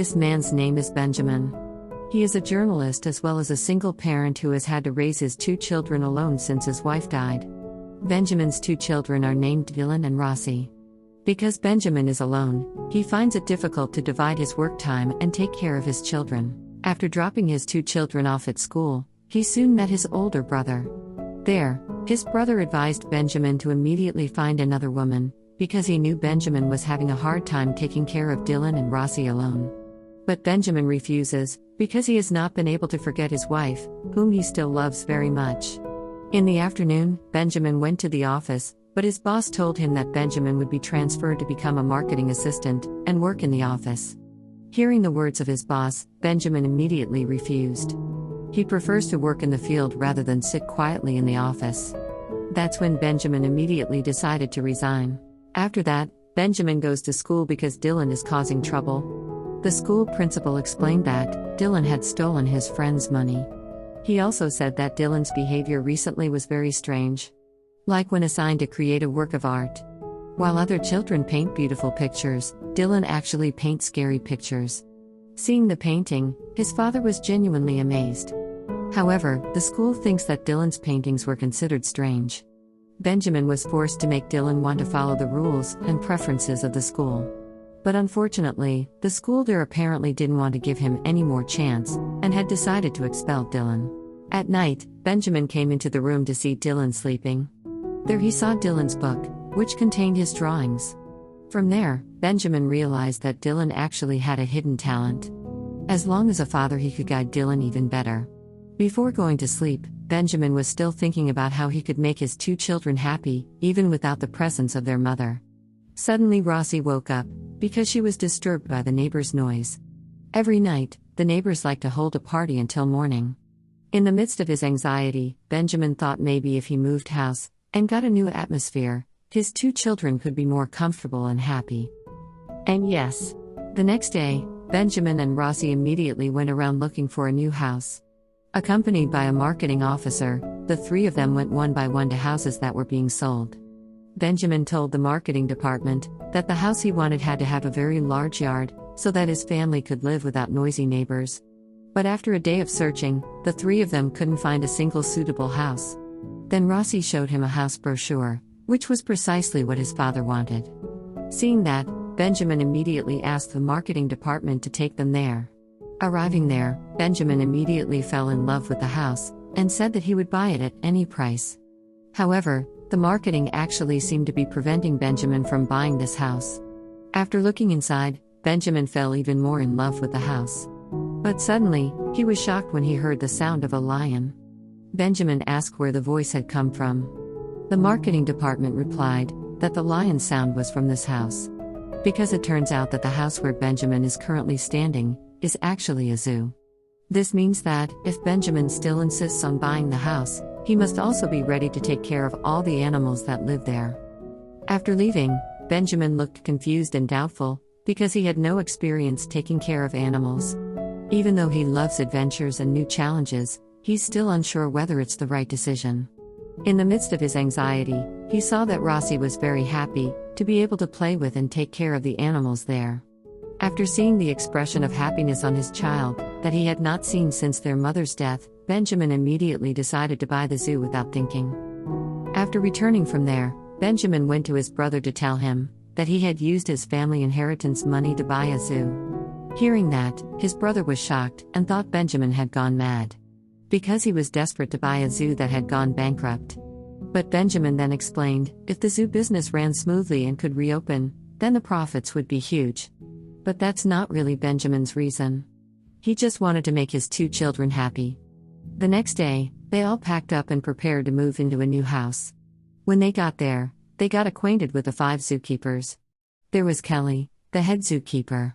This man's name is Benjamin. He is a journalist as well as a single parent who has had to raise his 2 children alone since his wife died. Benjamin's 2 children are named Dylan and Rossi. Because Benjamin is alone, he finds it difficult to divide his work time and take care of his children. After dropping his 2 children off at school, he soon met his older brother. There, his brother advised Benjamin to immediately find another woman, because he knew Benjamin was having a hard time taking care of Dylan and Rossi alone. But Benjamin refuses, because he has not been able to forget his wife, whom he still loves very much. In the afternoon, Benjamin went to the office, but his boss told him that Benjamin would be transferred to become a marketing assistant and work in the office. Hearing the words of his boss, Benjamin immediately refused. He prefers to work in the field rather than sit quietly in the office. That's when Benjamin immediately decided to resign. After that, Benjamin goes to school because Dylan is causing trouble. The school principal explained that Dylan had stolen his friend's money. He also said that Dylan's behavior recently was very strange. Like when assigned to create a work of art. While other children paint beautiful pictures, Dylan actually paints scary pictures. Seeing the painting, his father was genuinely amazed. However, the school thinks that Dylan's paintings were considered strange. Benjamin was forced to make Dylan want to follow the rules and preferences of the school. But unfortunately, the school there apparently didn't want to give him any more chance, and had decided to expel Dylan. At night, Benjamin came into the room to see Dylan sleeping. There he saw Dylan's book, which contained his drawings. From there, Benjamin realized that Dylan actually had a hidden talent. As long as a father, he could guide Dylan even better. Before going to sleep, Benjamin was still thinking about how he could make his 2 children happy, even without the presence of their mother. Suddenly Rossi woke up, because she was disturbed by the neighbors' noise. Every night, the neighbors like to hold a party until morning. In the midst of his anxiety, Benjamin thought maybe if he moved house, and got a new atmosphere, his 2 children could be more comfortable and happy. And yes, the next day, Benjamin and Rossi immediately went around looking for a new house. Accompanied by a marketing officer, the 3 of them went one by one to houses that were being sold. Benjamin told the marketing department that the house he wanted had to have a very large yard, so that his family could live without noisy neighbors. But after a day of searching, the 3 of them couldn't find a single suitable house. Then Rossi showed him a house brochure, which was precisely what his father wanted. Seeing that, Benjamin immediately asked the marketing department to take them there. Arriving there, Benjamin immediately fell in love with the house, and said that he would buy it at any price. However, the marketing actually seemed to be preventing Benjamin from buying this house. After looking inside, Benjamin fell even more in love with the house. But suddenly, he was shocked when he heard the sound of a lion. Benjamin asked where the voice had come from. The marketing department replied that the lion sound was from this house. Because it turns out that the house where Benjamin is currently standing is actually a zoo. This means that, if Benjamin still insists on buying the house, he must also be ready to take care of all the animals that live there. After leaving, Benjamin looked confused and doubtful, because he had no experience taking care of animals. Even though he loves adventures and new challenges, he's still unsure whether it's the right decision. In the midst of his anxiety, he saw that Rossi was very happy to be able to play with and take care of the animals there. After seeing the expression of happiness on his child, that he had not seen since their mother's death, Benjamin immediately decided to buy the zoo without thinking. After returning from there, Benjamin went to his brother to tell him that he had used his family inheritance money to buy a zoo. Hearing that, his brother was shocked and thought Benjamin had gone mad, because he was desperate to buy a zoo that had gone bankrupt. But Benjamin then explained, if the zoo business ran smoothly and could reopen, then the profits would be huge. But that's not really Benjamin's reason. He just wanted to make his 2 children happy. The next day, they all packed up and prepared to move into a new house. When they got there, they got acquainted with the 5 zookeepers. There was Kelly, the head zookeeper,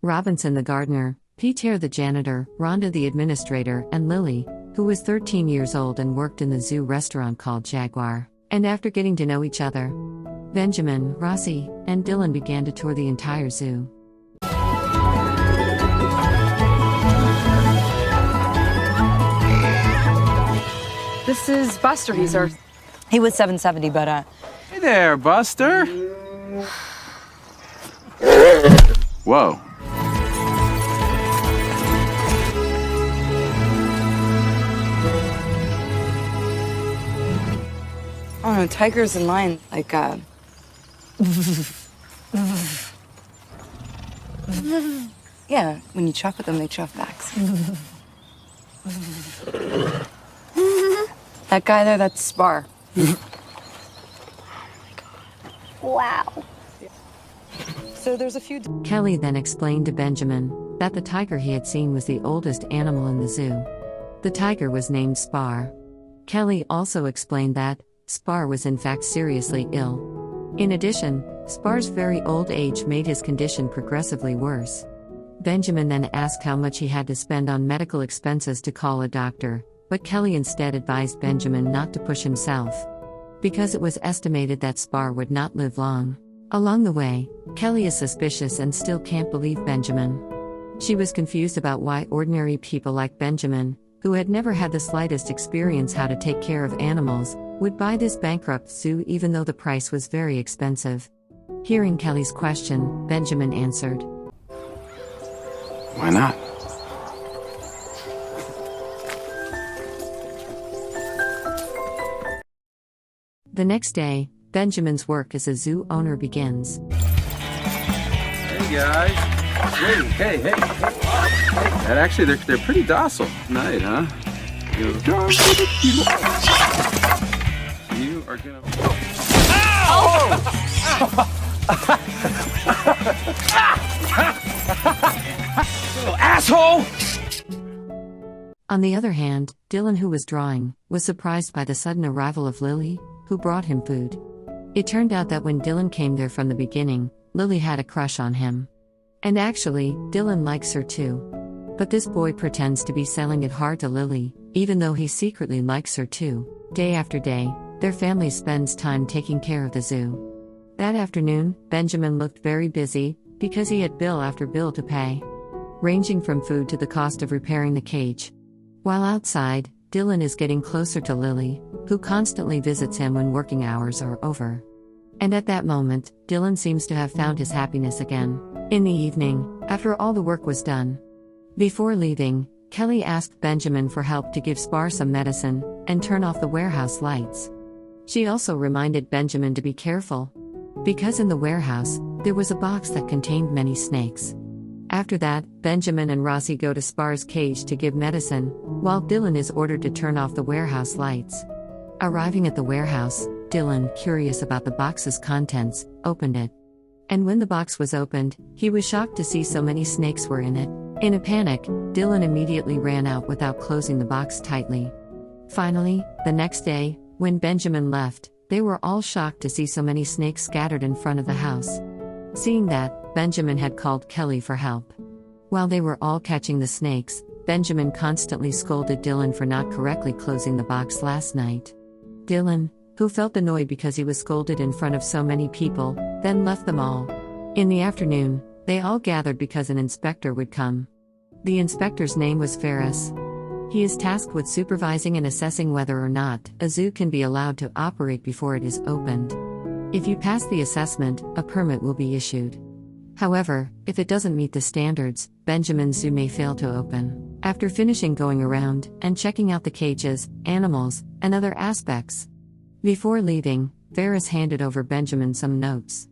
Robinson the gardener, Peter the janitor, Rhonda the administrator, and Lily, who was 13 years old and worked in the zoo restaurant called Jaguar. And after getting to know each other, Benjamin, Rossi, and Dylan began to tour the entire zoo. This is Buster. He was 770, but Hey there, Buster. Whoa. know, tigers and lions, like, yeah, when you chop with them, they chop backs. That guy there, that's Spar. Wow. So there's a few... Kelly then explained to Benjamin that the tiger he had seen was the oldest animal in the zoo. The tiger was named Spar. Kelly also explained that Spar was in fact seriously ill. In addition, Spar's very old age made his condition progressively worse. Benjamin then asked how much he had to spend on medical expenses to call a doctor, but Kelly instead advised Benjamin not to push himself, because it was estimated that Spar would not live long. Along the way, Kelly is suspicious and still can't believe Benjamin. She was confused about why ordinary people like Benjamin, who had never had the slightest experience how to take care of animals, would buy this bankrupt zoo even though the price was very expensive. Hearing Kelly's question, Benjamin answered, "Why not?" The next day, Benjamin's work as a zoo owner begins. Hey guys. Hey. That actually, they're pretty docile tonight, huh? You are gonna... Little asshole! On the other hand, Dylan, who was drawing, was surprised by the sudden arrival of Lily, who brought him food. It turned out that when Dylan came there from the beginning, Lily had a crush on him. And actually, Dylan likes her too. But this boy pretends to be selling it hard to Lily, even though he secretly likes her too. Day after day, their family spends time taking care of the zoo. That afternoon, Benjamin looked very busy, because he had bill after bill to pay, ranging from food to the cost of repairing the cage. While outside, Dylan is getting closer to Lily, who constantly visits him when working hours are over. And at that moment, Dylan seems to have found his happiness again. In the evening, after all the work was done, before leaving, Kelly asked Benjamin for help to give Spar some medicine and turn off the warehouse lights. She also reminded Benjamin to be careful, because in the warehouse, there was a box that contained many snakes. After that, Benjamin and Rossi go to Spar's cage to give medicine, while Dylan is ordered to turn off the warehouse lights. Arriving at the warehouse, Dylan, curious about the box's contents, opened it. And when the box was opened, he was shocked to see so many snakes were in it. In a panic, Dylan immediately ran out without closing the box tightly. Finally, the next day, when Benjamin left, they were all shocked to see so many snakes scattered in front of the house. Seeing that, Benjamin had called Kelly for help. While they were all catching the snakes, Benjamin constantly scolded Dylan for not correctly closing the box last night. Dylan, who felt annoyed because he was scolded in front of so many people, then left them all. In the afternoon, they all gathered because an inspector would come. The inspector's name was Ferris. He is tasked with supervising and assessing whether or not a zoo can be allowed to operate before it is opened. If you pass the assessment, a permit will be issued. However, if it doesn't meet the standards, Benjamin's zoo may fail to open. After finishing going around and checking out the cages, animals, and other aspects, before leaving, Ferris handed over Benjamin some notes.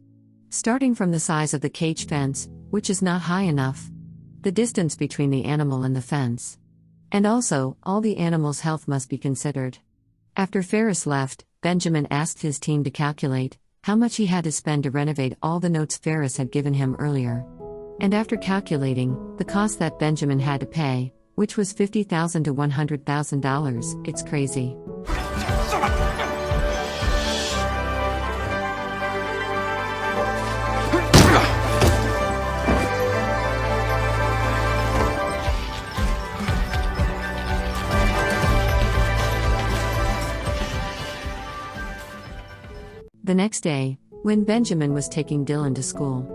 Starting from the size of the cage fence, which is not high enough, the distance between the animal and the fence, and also, all the animal's health must be considered. After Ferris left, Benjamin asked his team to calculate how much he had to spend to renovate all the notes Ferris had given him earlier. And after calculating the cost that Benjamin had to pay, which was $50,000 to $100,000, it's crazy. The next day, when Benjamin was taking Dylan to school,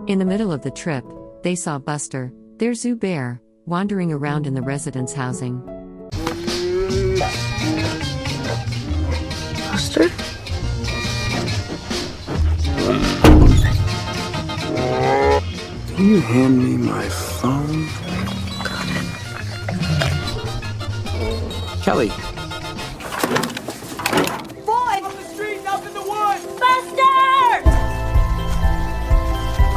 in the middle of the trip, they saw Buster, their zoo bear, wandering around in the residence housing. Buster? Can you hand me my phone? Kelly. Boys! On the street,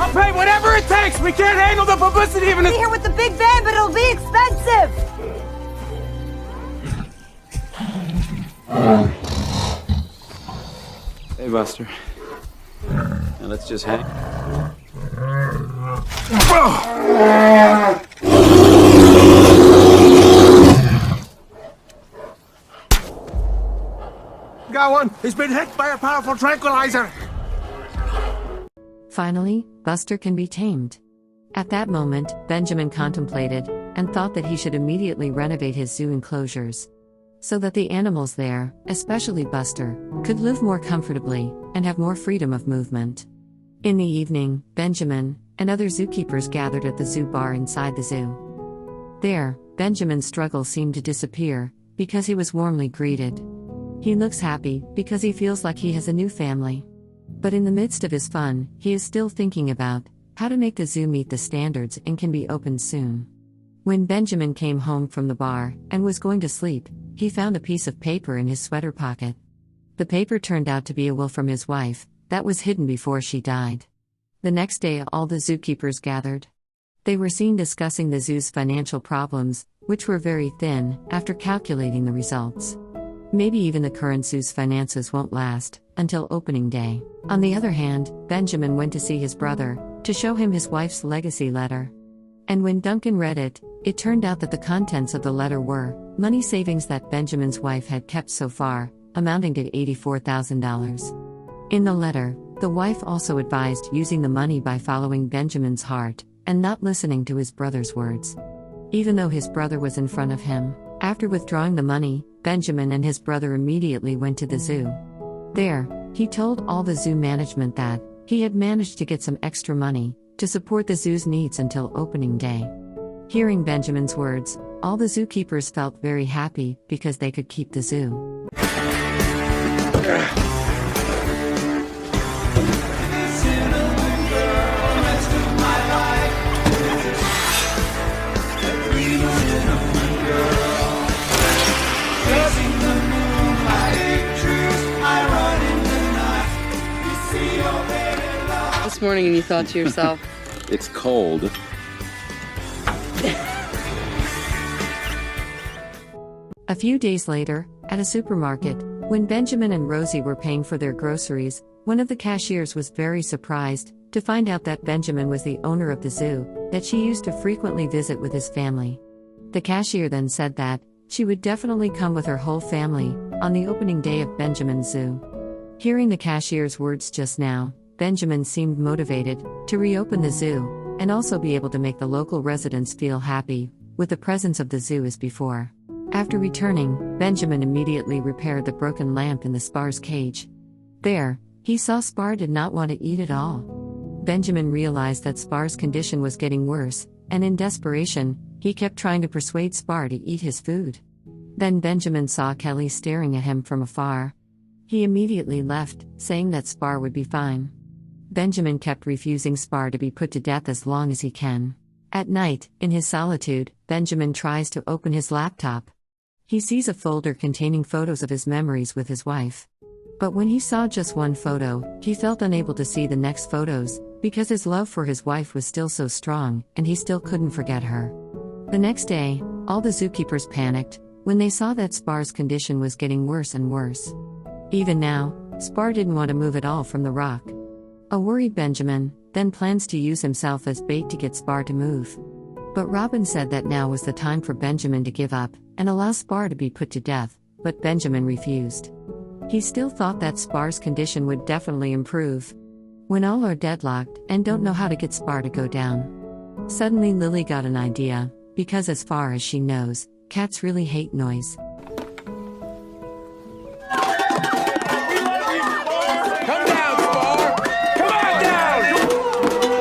I'll pay whatever it takes! We can't handle the publicity even if— Be here with the big van, but it'll be expensive! Hey, Buster. Now let's just hang. Got one! He's been hit by a powerful tranquilizer! Finally, Buster can be tamed. At that moment, Benjamin contemplated and thought that he should immediately renovate his zoo enclosures so that the animals there, especially Buster, could live more comfortably and have more freedom of movement. In the evening, Benjamin and other zookeepers gathered at the zoo bar inside the zoo. There, Benjamin's struggle seemed to disappear because he was warmly greeted. He looks happy because he feels like he has a new family. But in the midst of his fun, he is still thinking about how to make the zoo meet the standards and can be opened soon. When Benjamin came home from the bar and was going to sleep, he found a piece of paper in his sweater pocket. The paper turned out to be a will from his wife that was hidden before she died. The next day, all the zookeepers gathered. They were seen discussing the zoo's financial problems, which were very thin, after calculating the results. Maybe even the current zoo's finances won't last until opening day. On the other hand, Benjamin went to see his brother to show him his wife's legacy letter. And when Duncan read it, it turned out that the contents of the letter were money savings that Benjamin's wife had kept so far, amounting to $84,000. In the letter, the wife also advised using the money by following Benjamin's heart and not listening to his brother's words. Even though his brother was in front of him, after withdrawing the money, Benjamin and his brother immediately went to the zoo. There, he told all the zoo management that he had managed to get some extra money to support the zoo's needs until opening day. Hearing Benjamin's words, all the zookeepers felt very happy because they could keep the zoo. This morning and you thought to yourself, It's cold. A few days later, at a supermarket, when Benjamin and Rosie were paying for their groceries, one of the cashiers was very surprised to find out that Benjamin was the owner of the zoo that she used to frequently visit with his family. The cashier then said that she would definitely come with her whole family on the opening day of Benjamin's zoo. Hearing the cashier's words just now, Benjamin seemed motivated to reopen the zoo and also be able to make the local residents feel happy with the presence of the zoo as before. After returning, Benjamin immediately repaired the broken lamp in the Spar's cage. There, he saw Spar did not want to eat at all. Benjamin realized that Spar's condition was getting worse, and in desperation, he kept trying to persuade Spar to eat his food. Then Benjamin saw Kelly staring at him from afar. He immediately left, saying that Spar would be fine. Benjamin kept refusing Spar to be put to death as long as he can. At night, in his solitude, Benjamin tries to open his laptop. He sees a folder containing photos of his memories with his wife. But when he saw just one photo, he felt unable to see the next photos, because his love for his wife was still so strong, and he still couldn't forget her. The next day, all the zookeepers panicked when they saw that Spar's condition was getting worse and worse. Even now, Spar didn't want to move at all from the rock. A worried Benjamin then plans to use himself as bait to get Spar to move. But Robin said that now was the time for Benjamin to give up and allow Spar to be put to death, but Benjamin refused. He still thought that Spar's condition would definitely improve. When all are deadlocked and don't know how to get Spar to go down, suddenly Lily got an idea, because as far as she knows, cats really hate noise. Come down, Spar! Come on down!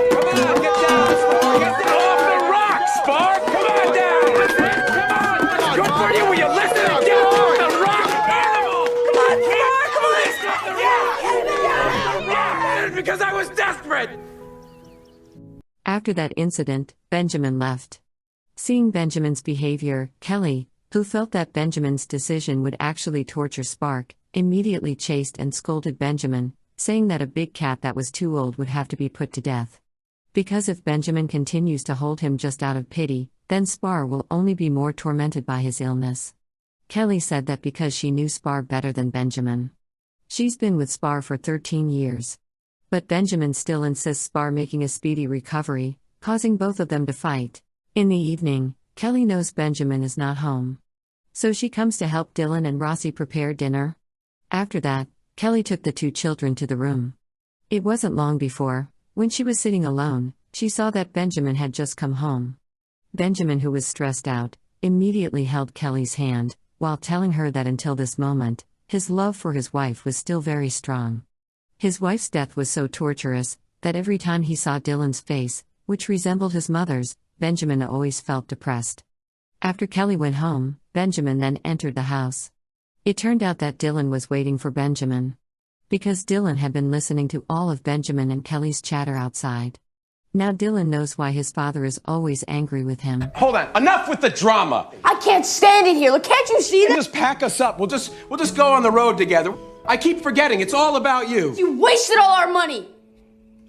Come on, get down, Spar! Get down off the rock, Spar! Come on down! Come on! Good for you, will you listen and get off the rock, animal! Come on, Spar! Come on! Listen off the rock! Yeah, because I was desperate! After that incident, Benjamin left. Seeing Benjamin's behavior, Kelly, who felt that Benjamin's decision would actually torture Spark, immediately chased and scolded Benjamin, saying that a big cat that was too old would have to be put to death. Because if Benjamin continues to hold him just out of pity, then Spar will only be more tormented by his illness. Kelly said that because she knew Spar better than Benjamin. She's been with Spar for 13 years. But Benjamin still insists Spar making a speedy recovery, causing both of them to fight. In the evening, Kelly knows Benjamin is not home. So she comes to help Dylan and Rossi prepare dinner. After that, Kelly took the two children to the room. It wasn't long before, when she was sitting alone, she saw that Benjamin had just come home. Benjamin, who was stressed out, immediately held Kelly's hand, while telling her that until this moment, his love for his wife was still very strong. His wife's death was so torturous, that every time he saw Dylan's face, which resembled his mother's, Benjamin always felt depressed. After Kelly went home, Benjamin then entered the house. It turned out that Dylan was waiting for Benjamin. Because Dylan had been listening to all of Benjamin and Kelly's chatter outside. Now Dylan knows why his father is always angry with him. Hold on, enough with the drama. I can't stand it here. Look, can't you see that? Just pack us up. We'll just go on the road together. I keep forgetting, it's all about you. You wasted all our money.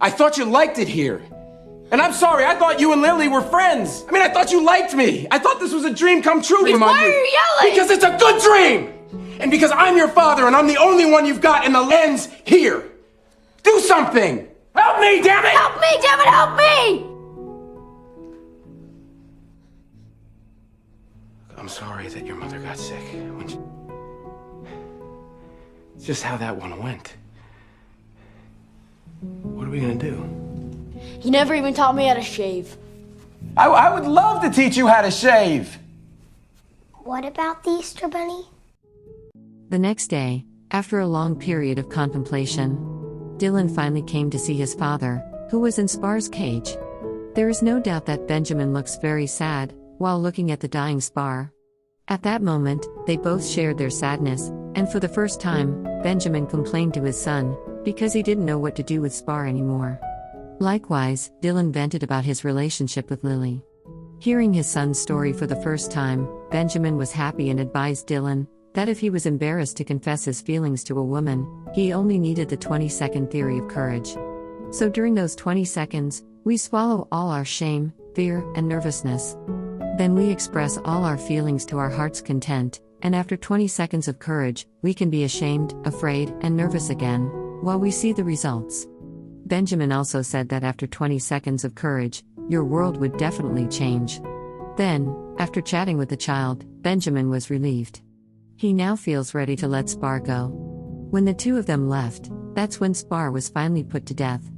I thought you liked it here. And I'm sorry, I thought you and Lily were friends. I mean, I thought you liked me. I thought this was a dream come true from Why you. are you yelling? Because it's a good dream. And because I'm your father and I'm the only one you've got and the lens here. Do something. Help me, damn it. Help me, damn it, help me! I'm sorry that your mother got sick. It's just how that one went. What are we gonna do? He never even taught me how to shave. I would love to teach you how to shave. What about the Easter Bunny? The next day, after a long period of contemplation, Dylan finally came to see his father, who was in Spar's cage. There is no doubt that Benjamin looks very sad, while looking at the dying Spar. At that moment, they both shared their sadness, and for the first time, Benjamin complained to his son, because he didn't know what to do with Spar anymore. Likewise, Dylan vented about his relationship with Lily. Hearing his son's story for the first time, Benjamin was happy and advised Dylan that if he was embarrassed to confess his feelings to a woman, he only needed the 20-second theory of courage. So during those 20 seconds, we swallow all our shame, fear, and nervousness. Then we express all our feelings to our heart's content, and after 20 seconds of courage, we can be ashamed, afraid, and nervous again, while we see the results. Benjamin also said that after 20 seconds of courage, your world would definitely change. Then, after chatting with the child, Benjamin was relieved. He now feels ready to let Spar go. When the two of them left, that's when Spar was finally put to death.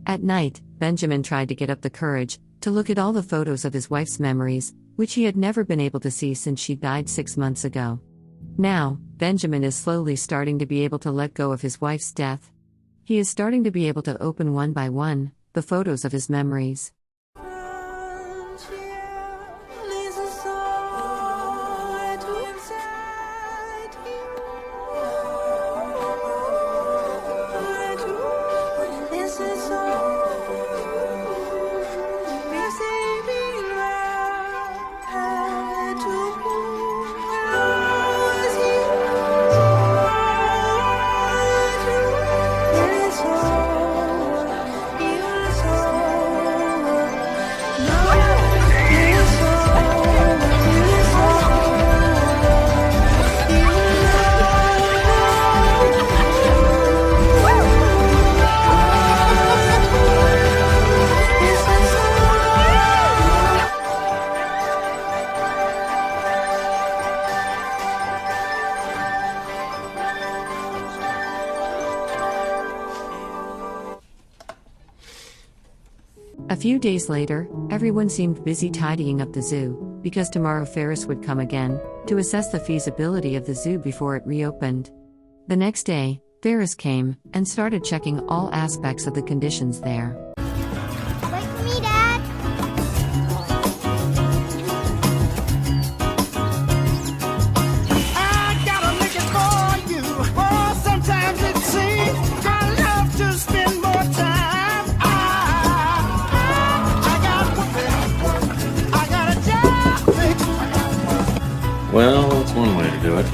At night, Benjamin tried to get up the courage to look at all the photos of his wife's memories, which he had never been able to see since she died 6 months ago. Now, Benjamin is slowly starting to be able to let go of his wife's death. He is starting to be able to open one by one the photos of his memories. A few days later, everyone seemed busy tidying up the zoo, because tomorrow Ferris would come again, to assess the feasibility of the zoo before it reopened. The next day, Ferris came, and started checking all aspects of the conditions there. Wait for me, Dad. I gotta make it for you. Oh, sometimes it seems I love to spend more time. I got work. I got a job. Well, that's one way to do it.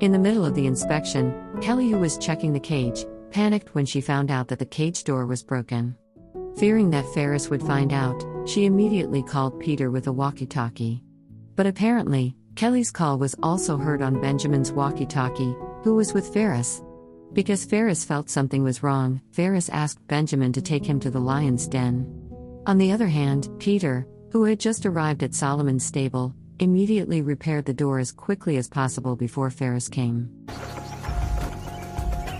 In the middle of the inspection, Kelly, who was checking the cage, panicked when she found out that the cage door was broken. Fearing that Ferris would find out, she immediately called Peter with a walkie-talkie. But apparently, Kelly's call was also heard on Benjamin's walkie-talkie, who was with Ferris. Because Ferris felt something was wrong, Ferris asked Benjamin to take him to the lion's den. On the other hand, Peter, who had just arrived at Solomon's stable, immediately repaired the door as quickly as possible before Ferris came.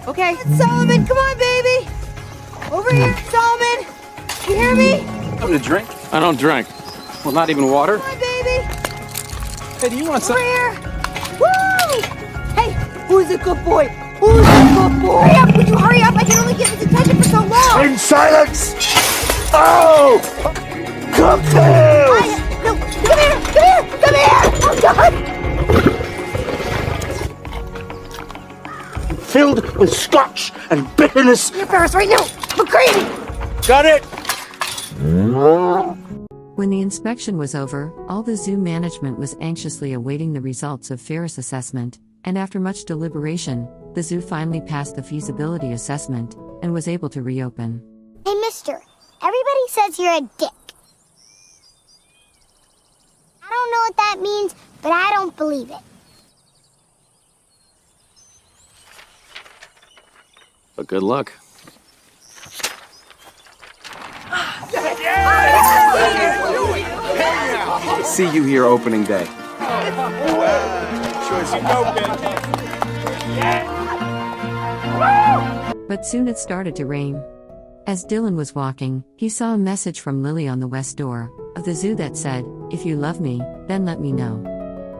Okay, Solomon, come on, baby! Over here, Solomon! You hear me? Something to drink? I don't drink. Well, not even water? Come on, baby! Hey, do you want Over some? here! Woo! Hey, who's a good boy? Who's a good boy? Hurry up! Would you hurry up? I can only give his attention for so long! In silence! Oh! Cocktails! No, come here! Come here! Come here! Oh, God! Filled with scotch and bitterness. Here, Ferris, right now! McCready! Got it? When the inspection was over, all the zoo management was anxiously awaiting the results of Ferris' assessment, and after much deliberation, the zoo finally passed the feasibility assessment and was able to reopen. Hey, mister, everybody says you're a dick. I don't know what that means, but I don't believe it. But good luck. See you here opening day. But soon it started to rain. As Dylan was walking, he saw a message from Lily on the west door of the zoo that said, "If you love me, then let me know."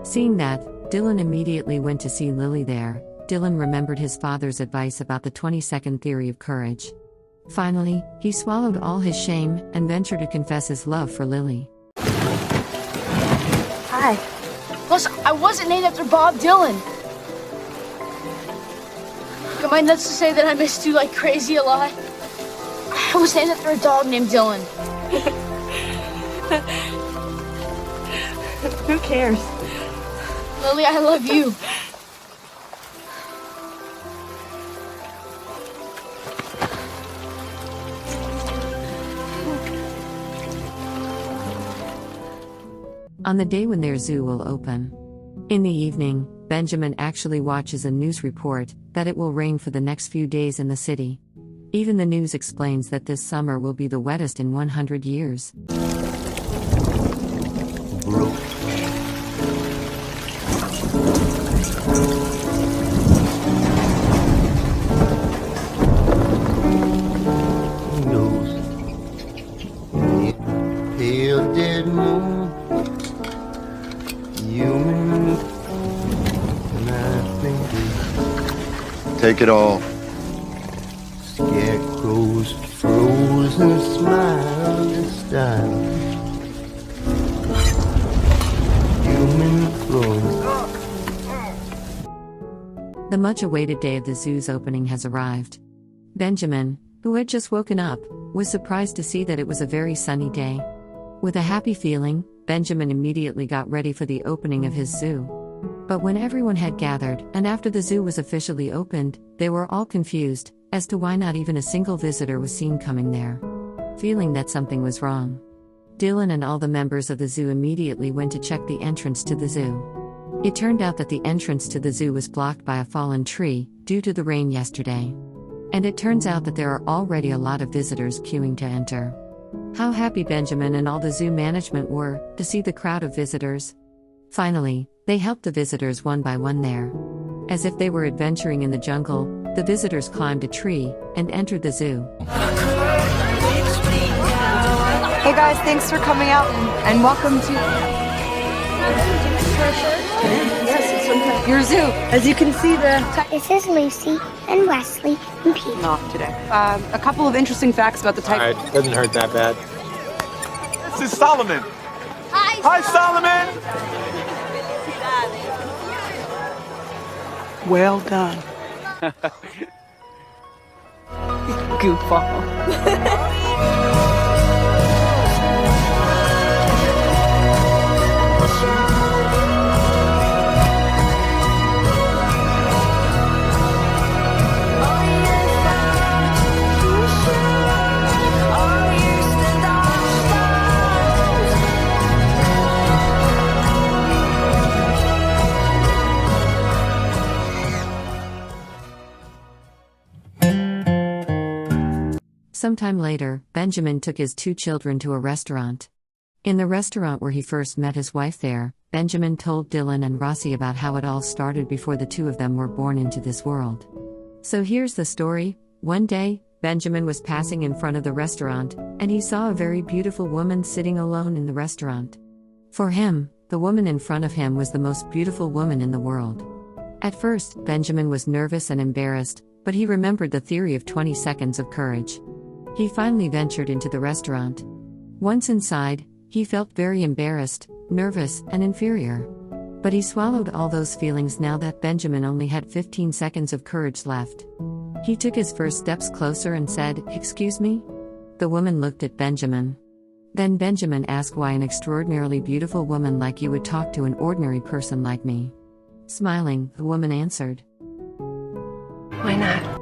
Seeing that, Dylan immediately went to see Lily there. Dylan remembered his father's advice about the 20-second theory of courage. Finally, he swallowed all his shame and ventured to confess his love for Lily. Hi. Plus, I wasn't named after Bob Dylan. Am I nuts to say that I missed you like crazy a lot? I was named after a dog named Dylan. Who cares? Lily, I love you. On the day when their zoo will open. In the evening, Benjamin actually watches a news report that it will rain for the next few days in the city. Even the news explains that this summer will be the wettest in 100 years. Pale dead moon, human, and I think take it all. Scarecrows, frozen smile this style. Human clothes. The much-awaited day of the zoo's opening has arrived. Benjamin, who had just woken up, was surprised to see that it was a very sunny day. With a happy feeling, Benjamin immediately got ready for the opening of his zoo. But when everyone had gathered, and after the zoo was officially opened, they were all confused as to why not even a single visitor was seen coming there. Feeling that something was wrong, Dylan and all the members of the zoo immediately went to check the entrance to the zoo. It turned out that the entrance to the zoo was blocked by a fallen tree due to the rain yesterday. And it turns out that there are already a lot of visitors queuing to enter. How happy Benjamin and all the zoo management were to see the crowd of visitors. Finally, they helped the visitors one by one there. As if they were adventuring in the jungle, the visitors climbed a tree and entered the zoo. Hey guys, thanks for coming out and welcome to your zoo. As you can see, This is Lucy and Wesley and Pete. off today. A couple of interesting facts about the type. All right, doesn't hurt that bad. This is Solomon. Hi, Hi, Solomon. Well done. Goofball. All Sometime later, Benjamin took his 2 children to a restaurant. In the restaurant where he first met his wife there, Benjamin told Dylan and Rossi about how it all started before the 2 of them were born into this world. So here's the story. One day, Benjamin was passing in front of the restaurant, and he saw a very beautiful woman sitting alone in the restaurant. For him, the woman in front of him was the most beautiful woman in the world. At first, Benjamin was nervous and embarrassed, but he remembered the theory of 20 seconds of courage. He finally ventured into the restaurant. Once inside, he felt very embarrassed, nervous, and inferior. But he swallowed all those feelings now that Benjamin only had 15 seconds of courage left. He took his first steps closer and said, "Excuse me?" The woman looked at Benjamin. Then Benjamin asked why an extraordinarily beautiful woman like you would talk to an ordinary person like me. Smiling, the woman answered, Why not?